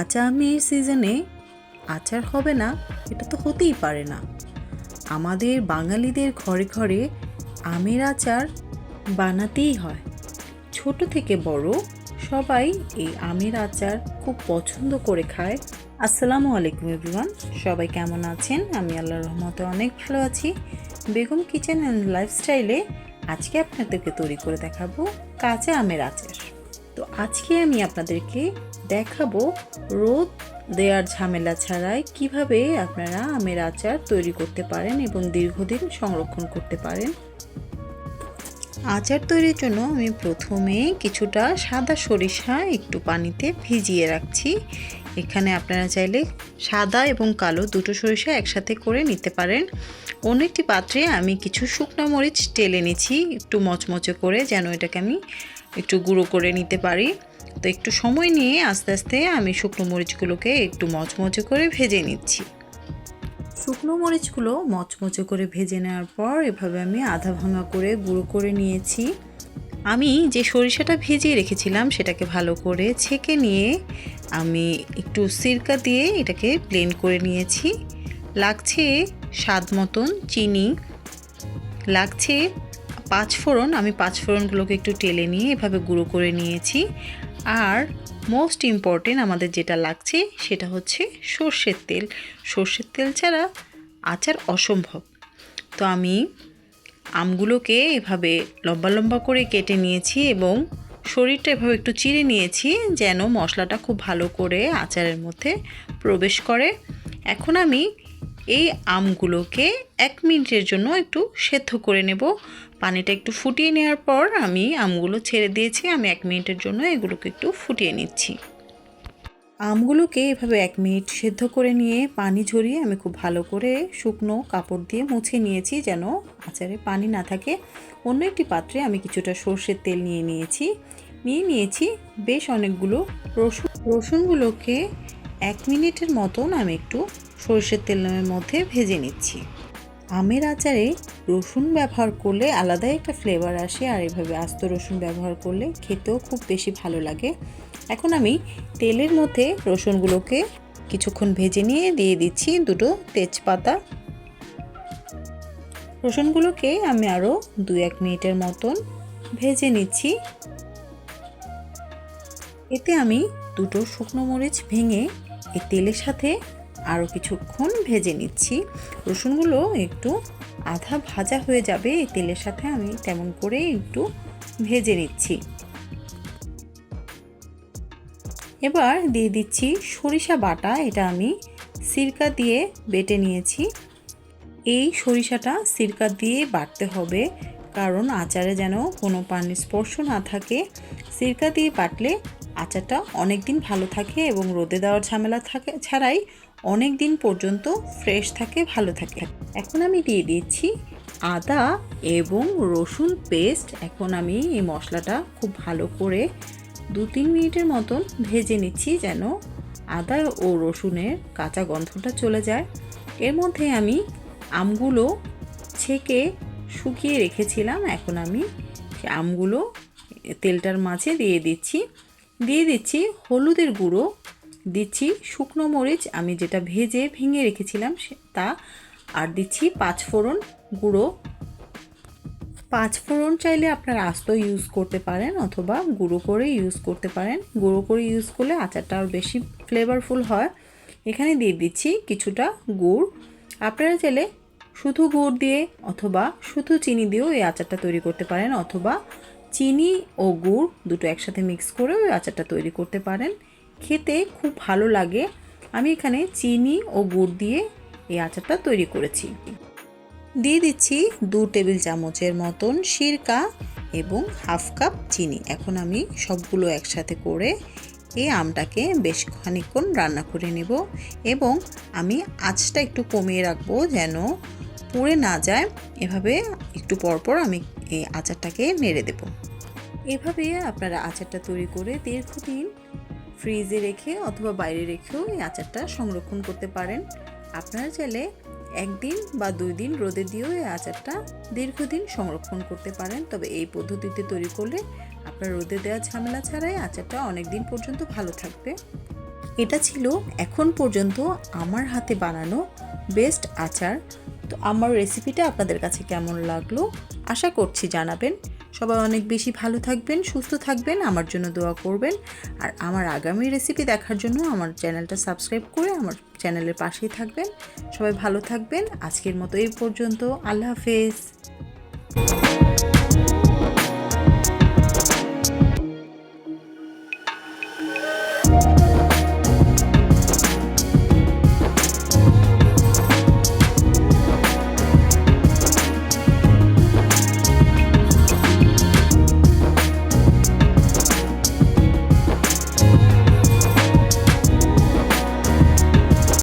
কাঁচা আমের সিজনে আচার হবে না, এটা তো হতেই পারে না। আমাদের বাঙালিদের ঘরে ঘরে আমের আচার বানাতেই হয়। ছোট থেকে বড় সবাই এই আমের আচার খুব পছন্দ করে খায়। আসসালামু আলাইকুম এভরিওয়ান, সবাই কেমন আছেন? আমি আল্লাহর রহমতে অনেক ভালো আছি। বেগম কিচেন অ্যান্ড লাইফস্টাইলে আজকে আপনাদেরকে তৈরি করে দেখাবো কাঁচা আমের আচার। তো আজকে আমি আপনাদেরকে দেখাবো রোদ দেওয়ার ঝামেলা ছাড়াই কিভাবে আপনারা আমের আচার তৈরি করতে পারেন এবং দীর্ঘদিন সংরক্ষণ করতে পারেন। আচার তৈরির জন্য আমি প্রথমে কিছুটা সাদা সরিষা একটু পানিতে ভিজিয়ে রাখছি। এখানে আপনারা চাইলে সাদা এবং কালো দুটো সরিষা একসাথে করে নিতে পারেন। অন্য একটি পাত্রে আমি কিছু শুকনো মরিচ টেলে নিচ্ছি একটু মচমচে করে, যেন এটাকে আমি একটু গুঁড়ো করে নিতে পারি। তো একটু সময় নিয়ে আস্তে আস্তে আমি শুকনো মরিচগুলোকে একটু মচমচে করে ভেজে নিচ্ছি। শুকনো মরিচগুলো মচমচে করে ভেজে নেওয়ার পর এভাবে আমি আধা ভাঙা করে গুঁড়ো করে নিয়েছি। আমি যে সরিষাটা ভিজিয়ে রেখেছিলাম সেটাকে ভালো করে ছেঁকে নিয়ে আমি একটু সিরকা দিয়ে এটাকে ব্লেন্ড করে নিয়েছি। লাগছে স্বাদ মতন চিনি, লাগছে পাঁচফোড়ন। আমি পাঁচফোড়নগুলোকে একটু টেলে নিয়ে এভাবে গুঁড়ো করে নিয়েছি। আর মোস্ট ইম্পর্টেন্ট আমাদের যেটা লাগছে সেটা হচ্ছে সর্ষের তেল। সর্ষের তেল ছাড়া আচার অসম্ভব। তো আমি আমগুলোকে এভাবে লম্বা লম্বা করে কেটে নিয়েছি এবং শরীরটা এভাবে একটু চিড়ে নিয়েছি, যেন মশলাটা খুব ভালো করে আচারের মধ্যে প্রবেশ করে। এখন আমি এই আমগুলোকে 1 মিনিটের জন্য একটু সেদ্ধ করে নেব। পানিটা একটু ফুটিয়ে নেওয়ার পর আমি আমগুলো ছেড়ে দিয়েছি। আমি 1 মিনিটের জন্য এগুলোকে একটু ফুটিয়ে নিচ্ছি। আমগুলোকে এভাবে 1 মিনিট সেদ্ধ করে নিয়ে পানি ঝরিয়ে আমি খুব ভালো করে শুকনো কাপড় দিয়ে মুছে নিয়েছি, যেন আচারে পানি না থাকে। অন্য একটি পাত্রে আমি কিছুটা সর্ষের তেল নিয়ে নিয়েছি বেশ অনেকগুলো রসুনগুলোকে 1 মিনিটের মতন আমি একটু সর্ষের তেলের মধ্যে ভেজে নিচ্ছি। আমের আচারে রসুন ব্যবহার করলে আলাদাই একটা ফ্লেভার আসে, আর এভাবে আস্ত রসুন ব্যবহার করলে খেতেও খুব বেশি ভালো লাগে। এখন আমি তেলের মধ্যে রসুনগুলোকে কিছুক্ষণ ভেজে নিয়ে দিয়ে দিচ্ছি 2টো তেজপাতা। রসুনগুলোকে আমি আরও 2-1 মিনিটের মতন ভেজে নিচ্ছি। এতে আমি 2টো শুকনো মরিচ ভেঙে এই তেলের সাথে আরও কিছুক্ষণ ভেজে নিচ্ছি। রসুনগুলো একটু আধা ভাজা হয়ে যাবে এই তেলের সাথে, আমি তেমন করে একটু ভেজে নিচ্ছি। এবার দিয়ে দিচ্ছি সরিষা বাটা। এটা আমি সিরকা দিয়ে বেটে নিয়েছি। এই সরিষাটা সিরকা দিয়ে বাটতে হবে, কারণ আচারে যেন কোনো পানির স্পর্শ না থাকে। সিরকা দিয়ে বাটলে আচারটা অনেক দিন ভালো থাকে এবং রোদে দেওয়ার ঝামেলা থাকে ছাড়াই অনেক দিন পর্যন্ত ফ্রেশ থাকে, ভালো থাকে। এখন আমি দিয়ে দিচ্ছি আদা এবং রসুন পেস্ট। এখন আমি এই মশলাটা খুব ভালো করে 2-3 মিনিটের মতন ভেজে নিচ্ছি, যেন আদা ও রসুনের কাঁচা গন্ধটা চলে যায়। এর মধ্যে আমি আমগুলো ছেঁকে শুকিয়ে রেখেছিলাম। এখন আমি সে আমগুলো তেলটার মাঝে দিয়ে দিচ্ছি হলুদের গুঁড়ো, দিচ্ছি শুকনো মরিচ আমি যেটা ভেঙে রেখেছিলাম তা, আর দিচ্ছি পাঁচফোড়ন গুঁড়ো। পাঁচফোড়ন চাইলে আপনারা আস্ত ইউজ করতে পারেন অথবা গুঁড়ো করে ইউজ করতে পারেন। গুঁড়ো করে ইউজ করলে আচারটা আরও বেশি ফ্লেভারফুল হয়। এখানে দিয়ে দিচ্ছি কিছুটা গুড়। আপনারা চাইলে শুধু গুড় দিয়ে অথবা শুধু চিনি দিয়েও এই আচারটা তৈরি করতে পারেন, অথবা চিনি ও গুড় দুটো একসাথে মিক্স করেও এই আচারটা তৈরি করতে পারেন। খেতে খুব ভালো লাগে। আমি এখানে চিনি ও গুড় দিয়ে এই আচারটা তৈরি করেছি। দিয়ে দিচ্ছি 2 টেবিল চামচের মতন সিরকা এবং হাফ কাপ চিনি। এখন আমি সবগুলো একসাথে করে এই আমটাকে বেশ খানিকক্ষণ রান্না করে নেব এবং আমি আঁচটা একটু কমিয়ে রাখবো, যেন পুড়ে না যায়। এভাবে একটু পরপর আমি এই আচারটাকে নেড়ে দেব। এভাবে আপনারা আচারটা তৈরি করে দীর্ঘদিন ফ্রিজে রেখে অথবা বাইরে রেখেও এই আচারটা সংরক্ষণ করতে পারেন। আপনারা চাইলে 1 দিন বা 2 দিন রোদে দিয়েও এই আচারটা দীর্ঘদিন সংরক্ষণ করতে পারেন। তবে এই পদ্ধতিতে তৈরি করলে আপনার রোদে দেওয়া ঝামেলা ছাড়াই আচারটা অনেক দিন পর্যন্ত ভালো থাকবে। এটা ছিল এখন পর্যন্ত আমার হাতে বানানো বেস্ট আচার। তো আমার রেসিপিটা আপনাদের কাছে কেমন লাগলো আশা করছি জানাবেন। সবাই অনেক বেশি ভালো থাকবেন, সুস্থ থাকবেন, আমার জন্য দোয়া করবেন। আর আমার আগামী রেসিপি দেখার জন্য আমার চ্যানেলটা সাবস্ক্রাইব করে আমার চ্যানেলের পাশেই থাকবেন। সবাই ভালো থাকবেন। আজকের মতো এই পর্যন্ত। আল্লাহ হাফেজ।